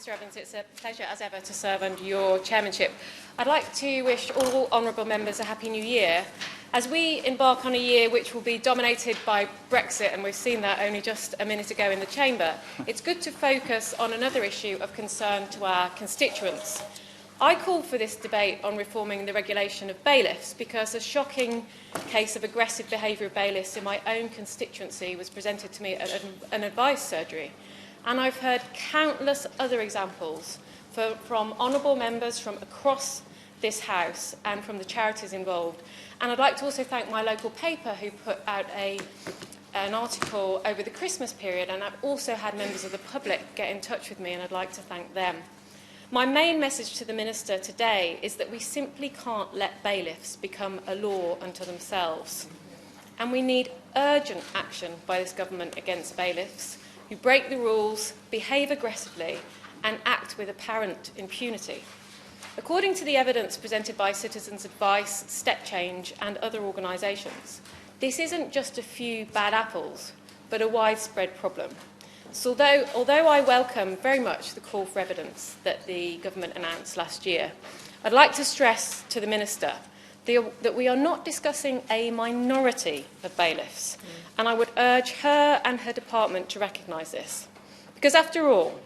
Minister Evans, it's a pleasure as ever to serve under your chairmanship. I'd like to wish all honourable members a Happy New Year. As we embark on a year which will be dominated by Brexit, and we've seen that only just a minute ago in the Chamber, it's good to focus on another issue of concern to our constituents. I called for this debate on reforming the regulation of bailiffs because a shocking case of aggressive behaviour of bailiffs in my own constituency was presented to me at an advice surgery. And I've heard countless other examples from honourable members from across this House and from the charities involved. And I'd like to also thank my local paper who put out an article over the Christmas period, and I've also had members of the public get in touch with me, and I'd like to thank them. My main message to the Minister today is that we simply can't let bailiffs become a law unto themselves. And we need urgent action by this government against bailiffs who break the rules, behave aggressively and act with apparent impunity. According to the evidence presented by Citizens Advice, Step Change and other organisations, this isn't just a few bad apples, but a widespread problem. So although I welcome very much the call for evidence that the government announced last year, I'd like to stress to the Minister that we are not discussing a minority of bailiffs, and I would urge her and her department to recognise this. Because after all,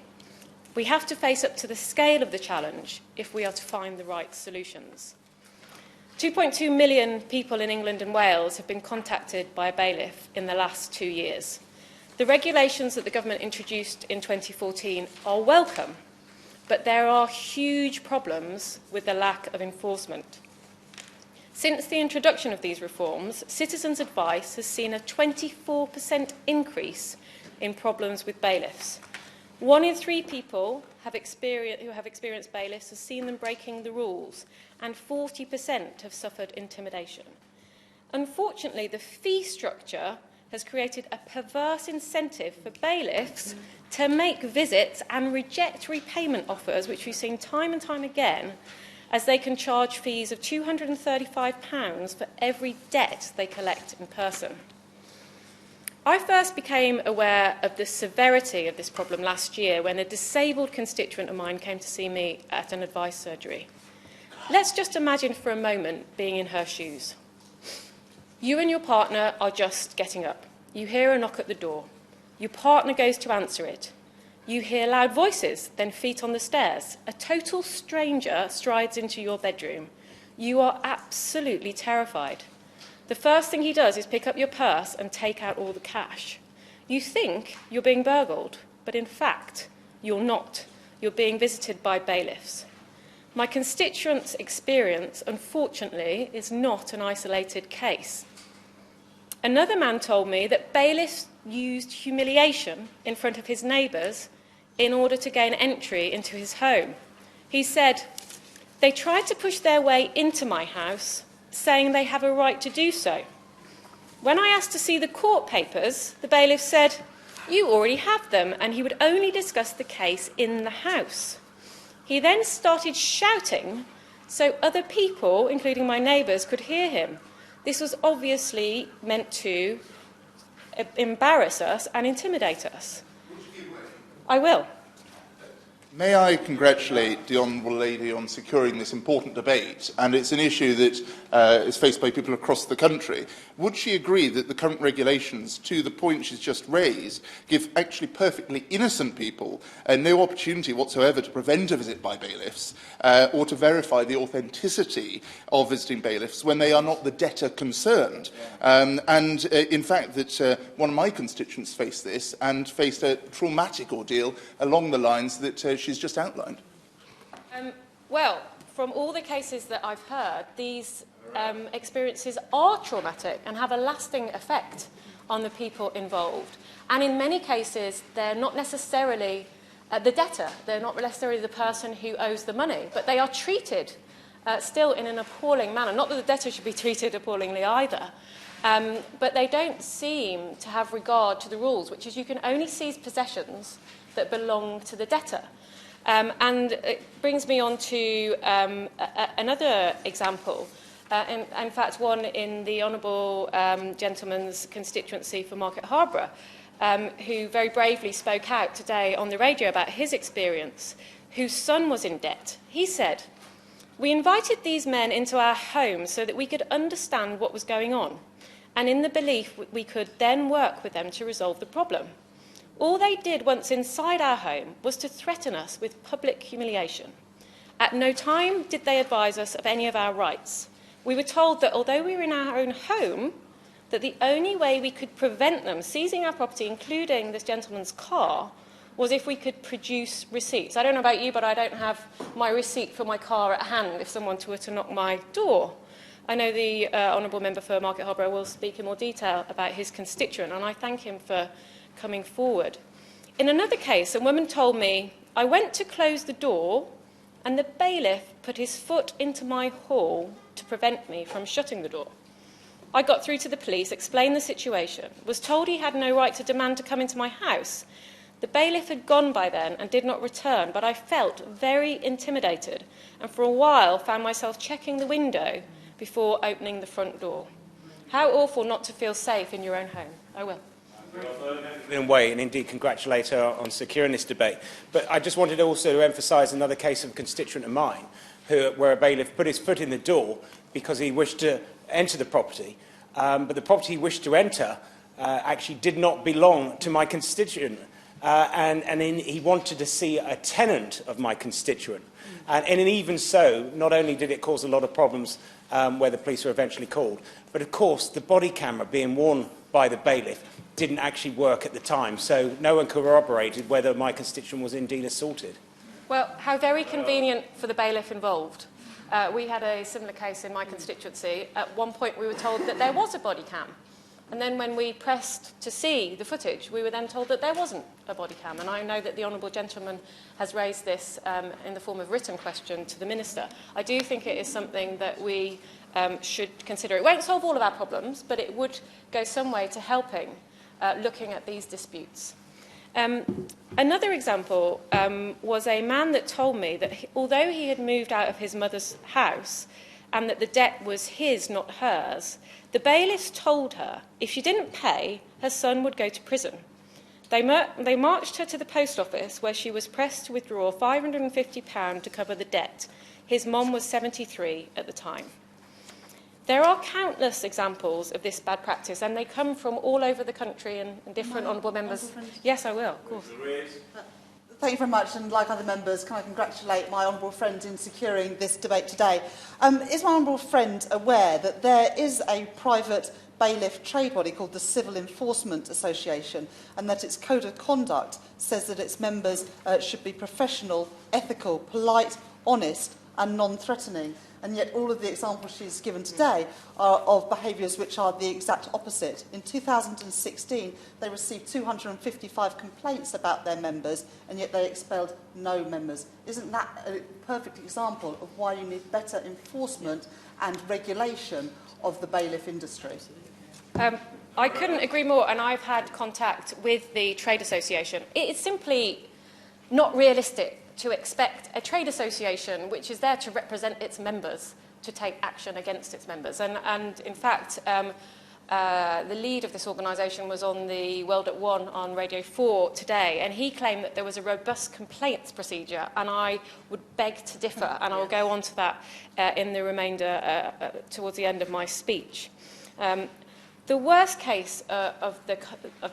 we have to face up to the scale of the challenge if we are to find the right solutions. 2.2 million people in England and Wales have been contacted by a bailiff in the last 2 years. The regulations that the government introduced in 2014 are welcome, but there are huge problems with the lack of enforcement. Since the introduction of these reforms, Citizens Advice has seen a 24% increase in problems with bailiffs. 1 in 3 people who have experienced bailiffs has seen them breaking the rules, and 40% have suffered intimidation. Unfortunately, the fee structure has created a perverse incentive for bailiffs to make visits and reject repayment offers, which we've seen time and time again, as they can charge fees of £235 for every debt they collect in person. I first became aware of the severity of this problem last year when a disabled constituent of mine came to see me at an advice surgery. Let's just imagine for a moment being in her shoes. You and your partner are just getting up. You hear a knock at the door. Your partner goes to answer it. You hear loud voices, then feet on the stairs. A total stranger strides into your bedroom. You are absolutely terrified. The first thing he does is pick up your purse and take out all the cash. You think you're being burgled, but in fact, you're not. You're being visited by bailiffs. My constituents' experience, unfortunately, is not an isolated case. Another man told me that bailiffs used humiliation in front of his neighbours in order to gain entry into his home. He said, "They tried to push their way into my house, saying they have a right to do so. When I asked to see the court papers, the bailiff said, 'You already have them,' and he would only discuss the case in the house. He then started shouting so other people, including my neighbours, could hear him. This was obviously meant to embarrass us and intimidate us." I will. May I congratulate the Honourable Lady on securing this important debate, and it's an issue that is faced by people across the country. Would she agree that the current regulations, to the point she's just raised, give actually perfectly innocent people no opportunity whatsoever to prevent a visit by bailiffs or to verify the authenticity of visiting bailiffs when they are not the debtor concerned? In fact, that one of my constituents faced this and faced a traumatic ordeal along the lines that she's just outlined. Well, from all the cases that I've heard, these experiences are traumatic and have a lasting effect on the people involved. And in many cases, they're not necessarily the debtor, they're not necessarily the person who owes the money, but they are treated still in an appalling manner. Not that the debtor should be treated appallingly either, but they don't seem to have regard to the rules, which is you can only seize possessions that belong to the debtor. And it brings me on to another example. In fact, one in the Honourable Gentleman's constituency for Market Harborough. who very bravely spoke out today on the radio about his experience, whose son was in debt. He said, "We invited these men into our home so that we could understand what was going on, and in the belief we could then work with them to resolve the problem. All they did once inside our home was to threaten us with public humiliation. At no time did they advise us of any of our rights. We were told that although we were in our own home, that the only way we could prevent them seizing our property, including this gentleman's car, was if we could produce receipts." I don't know about you, but I don't have my receipt for my car at hand if someone were to knock my door. I know the Honourable Member for Market Harborough will speak in more detail about his constituent, and I thank him for coming forward. In another case, a woman told me, "I went to close the door and the bailiff put his foot into my hall to prevent me from shutting the door. I got through to the police, explained the situation, was told he had no right to demand to come into my house. The bailiff had gone by then and did not return, but I felt very intimidated and for a while found myself checking the window before opening the front door." How awful not to feel safe in your own home. I will. And indeed congratulate her on securing this debate. But I just wanted also to emphasise another case of a constituent of mine, where a bailiff put his foot in the door because he wished to enter the property, but the property he wished to enter actually did not belong to my constituent, he wanted to see a tenant of my constituent. And even so, not only did it cause a lot of problems where the police were eventually called, but of course the body camera being worn by the bailiff didn't actually work at the time, so no one corroborated whether my constituent was indeed assaulted. Well, how very convenient for the bailiff involved. We had a similar case in my constituency. At one point we were told that there was a body cam, and then when we pressed to see the footage, we were then told that there wasn't a body cam. And I know that the honourable gentleman has raised this in the form of written question to the Minister. I do think it is something that we should consider. It won't solve all of our problems, but it would go some way to helping looking at these disputes. Another example was a man that told me that although he had moved out of his mother's house and that the debt was his, not hers, the bailiffs told her if she didn't pay, her son would go to prison. They marched her to the post office where she was pressed to withdraw £550 to cover the debt. His mom was 73 at the time. There are countless examples of this bad practice, and they come from all over the country and different honourable members. Yes, I will, of course. Thank you very much, and like other members, can I congratulate my honourable friend in securing this debate today. Is my honourable friend aware that there is a private bailiff trade body called the Civil Enforcement Association, and that its code of conduct says that its members should be professional, ethical, polite, honest and non-threatening? And yet all of the examples she's given today are of behaviours which are the exact opposite. In 2016, they received 255 complaints about their members, and yet they expelled no members. Isn't that a perfect example of why you need better enforcement and regulation of the bailiff industry? I couldn't agree more, and I've had contact with the Trade Association. It is simply not realistic to expect a trade association, which is there to represent its members, to take action against its members. And in fact, the lead of this organisation was on the World at One on Radio 4 today, and he claimed that there was a robust complaints procedure, and I would beg to differ, and I'll go on to that in the remainder towards the end of my speech. The worst case of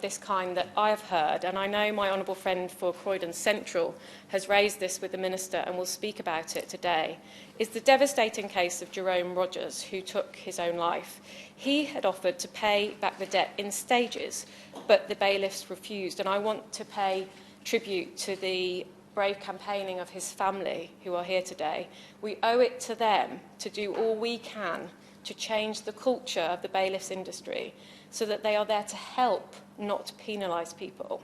this kind that I have heard, and I know my honourable friend for Croydon Central has raised this with the Minister and will speak about it today, is the devastating case of Jerome Rogers, who took his own life. He had offered to pay back the debt in stages, but the bailiffs refused, and I want to pay tribute to the brave campaigning of his family who are here today. We owe it to them to do all we can to change the culture of the bailiffs industry so that they are there to help, not to penalise people.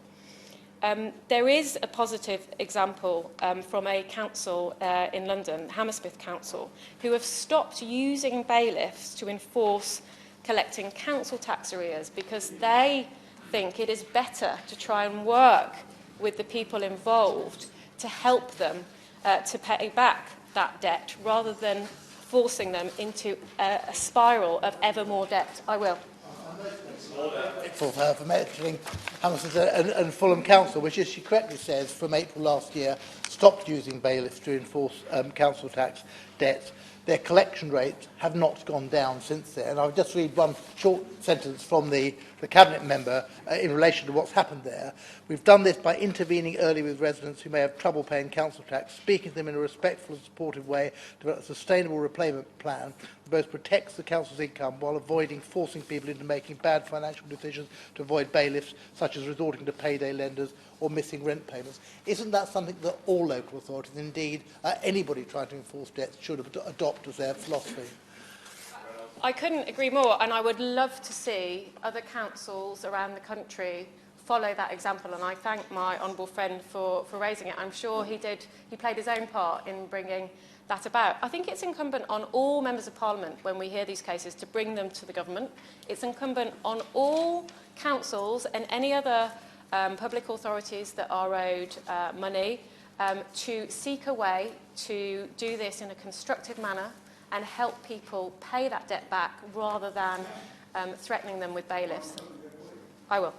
There is a positive example from a council in London, Hammersmith Council, who have stopped using bailiffs to enforce collecting council tax arrears because they think it is better to try and work with the people involved to help them to pay back that debt rather than forcing them into a spiral of ever more debt. I will. For her for mentioning Hammersmith and Fulham Council, which, as she correctly says, from April last year, stopped using bailiffs to enforce council tax debts. Their collection rates have not gone down since then. And I'll just read one short sentence from the Cabinet member in relation to what's happened there. We've done this by intervening early with residents who may have trouble paying council tax, speaking to them in a respectful and supportive way, develop a sustainable repayment plan that both protects the council's income while avoiding forcing people into making bad financial decisions to avoid bailiffs, such as resorting to payday lenders or missing rent payments. Isn't that something that all local authorities, indeed anybody trying to enforce debts, should adopt as their philosophy? I couldn't agree more, and I would love to see other councils around the country follow that example, and I thank my honourable friend for raising it. I'm sure he played his own part in bringing that about. I think it's incumbent on all members of Parliament, when we hear these cases, to bring them to the government. It's incumbent on all councils and any other public authorities that are owed money to seek a way to do this in a constructive manner and help people pay that debt back rather than threatening them with bailiffs. I will.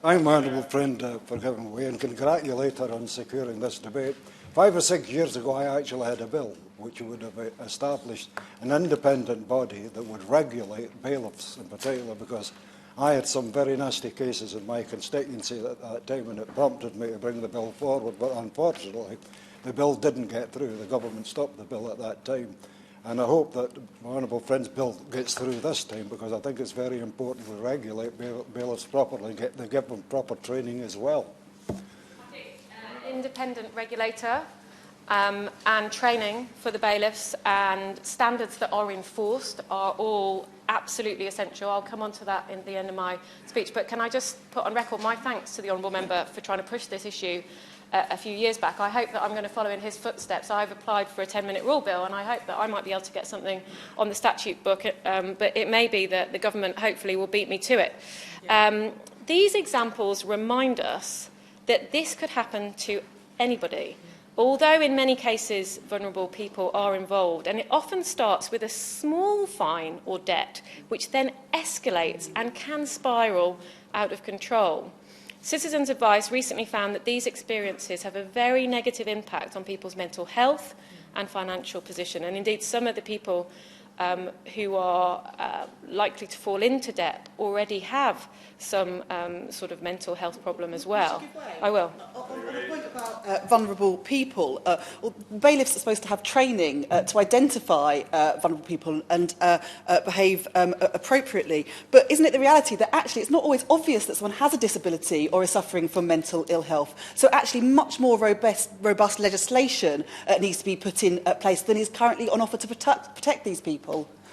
I'm my honourable friend for giving way and congratulate her on securing this debate. 5 or 6 years ago, I actually had a bill which would have established an independent body that would regulate bailiffs in particular, because I had some very nasty cases in my constituency at that time, and it prompted me to bring the bill forward. But unfortunately, the bill didn't get through. The government stopped the bill at that time. And I hope that my honourable friend's bill gets through this time, because I think it's very important to regulate bailiffs properly, and give them proper training as well. I think independent regulator and training for the bailiffs and standards that are enforced are all absolutely essential. I'll come on to that in the end of my speech, but can I just put on record my thanks to the honourable member for trying to push this issue a few years back. I hope that I'm going to follow in his footsteps. I've applied for a 10-minute rule bill, and I hope that I might be able to get something on the statute book, but it may be that the government hopefully will beat me to it. These examples remind us that this could happen to anybody, although in many cases vulnerable people are involved, and it often starts with a small fine or debt, which then escalates and can spiral out of control. Citizens' Advice recently found that these experiences have a very negative impact on people's mental health and financial position, and indeed some of the people who are likely to fall into debt already have some sort of mental health problem as well. I will. On the point about vulnerable people, bailiffs are supposed to have training to identify vulnerable people and behave appropriately. But isn't it the reality that actually it's not always obvious that someone has a disability or is suffering from mental ill health? So actually much more robust legislation needs to be put in place than is currently on offer to protect these people.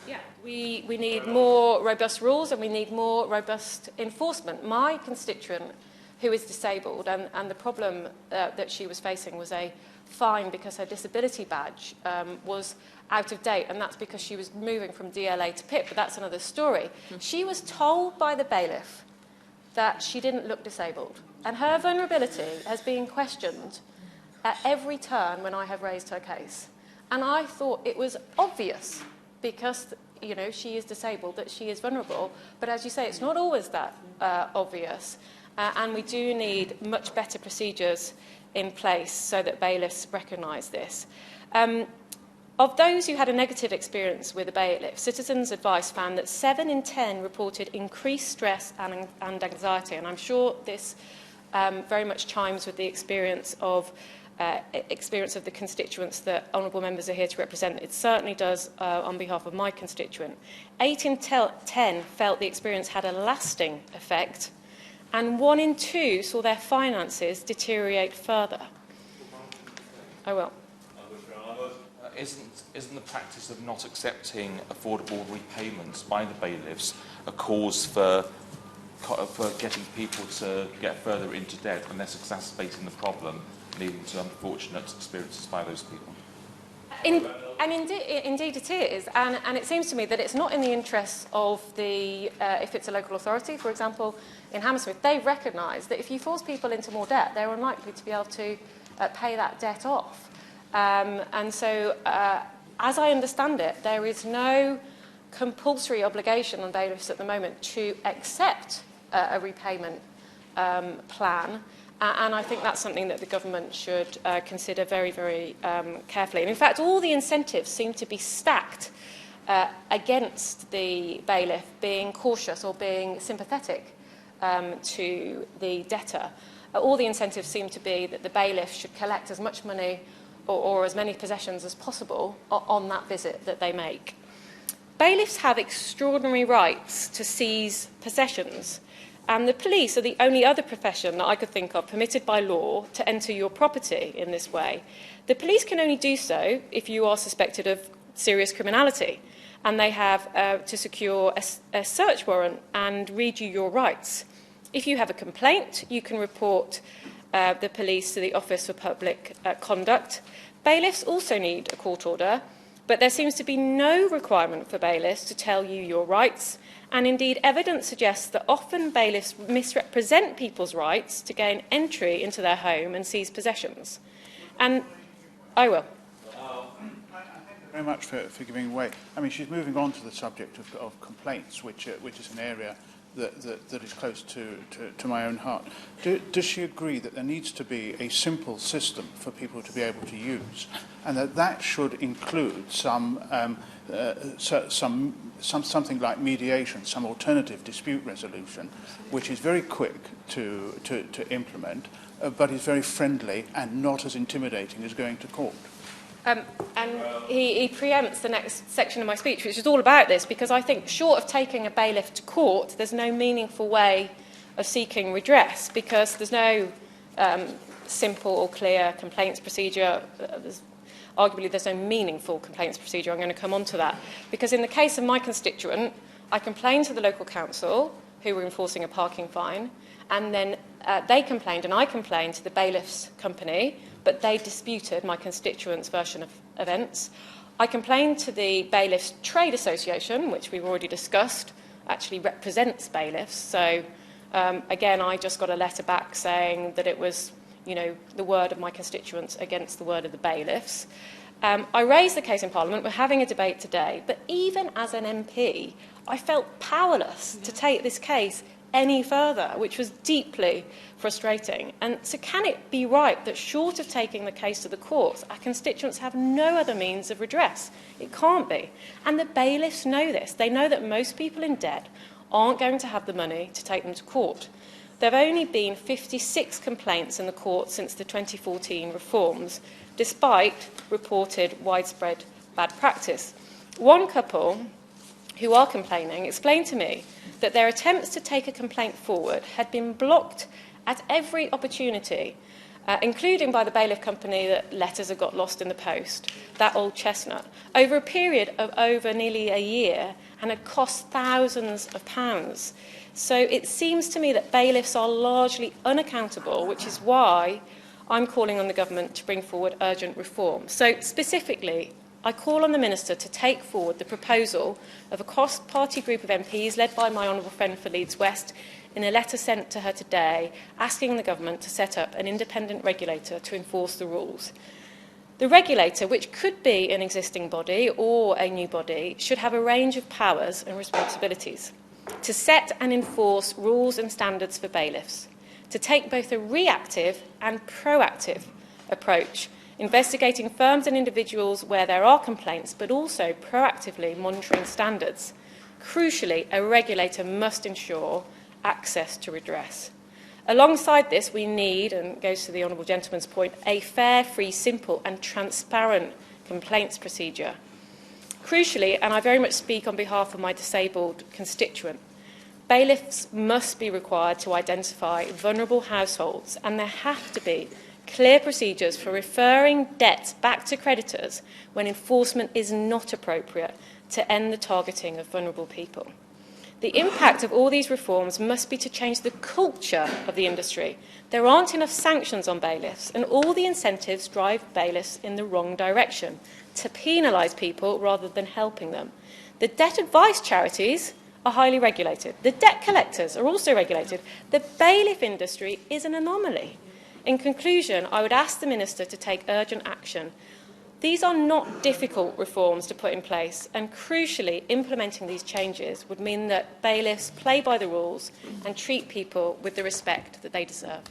Yeah, we need more robust rules and we need more robust enforcement. My constituent, who is disabled, and the problem that she was facing was a fine because her disability badge was out of date, and that's because she was moving from DLA to PIP, but that's another story. She was told by the bailiff that she didn't look disabled, and her vulnerability has been questioned at every turn when I have raised her case. And I thought it was obvious, because you know she is disabled, that she is vulnerable. But as you say, it's not always that obvious, and we do need much better procedures in place so that bailiffs recognise this. Of those who had a negative experience with a bailiff, Citizens' Advice found that 7 in 10 reported increased stress and anxiety, and I'm sure this very much chimes with the experience of the constituents that honourable members are here to represent. It certainly does on behalf of my constituent. 8 in 10 felt the experience had a lasting effect, and 1 in 2 saw their finances deteriorate further. I will. Isn't the practice of not accepting affordable repayments by the bailiffs a cause for getting people to get further into debt, and thus exacerbating the problem, leading to unfortunate experiences by those people? Indeed it is, and it seems to me that it's not in the interests of the, if it's a local authority, for example, in Hammersmith, they recognise that if you force people into more debt, they're unlikely to be able to pay that debt off. And so, as I understand it, there is no compulsory obligation on bailiffs at the moment to accept a repayment plan. And I think that's something that the government should consider very, very carefully. And in fact, all the incentives seem to be stacked against the bailiff being cautious or being sympathetic to the debtor. All the incentives seem to be that the bailiff should collect as much money or as many possessions as possible on that visit that they make. Bailiffs have extraordinary rights to seize possessions, and the police are the only other profession that I could think of permitted by law to enter your property in this way. The police can only do so if you are suspected of serious criminality, and they have to secure a search warrant and read you your rights. If you have a complaint, you can report the police to the Office for Public Conduct. Bailiffs also need a court order, but there seems to be no requirement for bailiffs to tell you your rights, and indeed evidence suggests that often bailiffs misrepresent people's rights to gain entry into their home and seize possessions. And I will. Very much for giving way. I mean, she's moving on to the subject of complaints, which is an area that is close to my own heart. Does she agree that there needs to be a simple system for people to be able to use, and that should include something like mediation, some alternative dispute resolution, which is very quick to implement, but is very friendly and not as intimidating as going to court? And he preempts the next section of my speech, which is all about this, because I think short of taking a bailiff to court, there's no meaningful way of seeking redress, because there's no simple or clear complaints procedure. Arguably, there's no meaningful complaints procedure. I'm going to come on to that. Because in the case of my constituent, I complained to the local council, who were enforcing a parking fine, and then they complained, and I complained to the bailiff's company, but they disputed my constituent's version of events. I complained to the Bailiffs Trade Association, which we've already discussed, actually represents bailiffs. So, again, I just got a letter back saying that it was, the word of my constituents against the word of the bailiffs. I raised the case in Parliament. We're having a debate today. But even as an MP, I felt powerless to take this case any further, which was deeply frustrating. And so can it be right that short of taking the case to the courts, our constituents have no other means of redress? It can't be. And the bailiffs know this. They know that most people in debt aren't going to have the money to take them to court. There have only been 56 complaints in the court since the 2014 reforms, despite reported widespread bad practice. One couple who are complaining explained to me that their attempts to take a complaint forward had been blocked at every opportunity, including by the bailiff company that letters had got lost in the post, that old chestnut, over a period of over nearly a year, and had cost thousands of pounds. So it seems to me that bailiffs are largely unaccountable, which is why I'm calling on the government to bring forward urgent reform. So specifically, I call on the Minister to take forward the proposal of a cross-party group of MPs led by my honourable friend for Leeds West in a letter sent to her today asking the government to set up an independent regulator to enforce the rules. The regulator, which could be an existing body or a new body, should have a range of powers and responsibilities to set and enforce rules and standards for bailiffs, to take both a reactive and proactive approach, investigating firms and individuals where there are complaints, but also proactively monitoring standards. Crucially, a regulator must ensure access to redress. Alongside this, we need, and it goes to the Honourable Gentleman's point, a fair, free, simple and transparent complaints procedure. Crucially, and I very much speak on behalf of my disabled constituent, bailiffs must be required to identify vulnerable households, and there have to be clear procedures for referring debts back to creditors when enforcement is not appropriate to end the targeting of vulnerable people. The impact of all these reforms must be to change the culture of the industry. There aren't enough sanctions on bailiffs, and all the incentives drive bailiffs in the wrong direction, to penalise people rather than helping them. The debt advice charities are highly regulated. The debt collectors are also regulated. The bailiff industry is an anomaly. In conclusion, I would ask the Minister to take urgent action These are not difficult reforms to put in place, and crucially, implementing these changes would mean that bailiffs play by the rules and treat people with the respect that they deserve.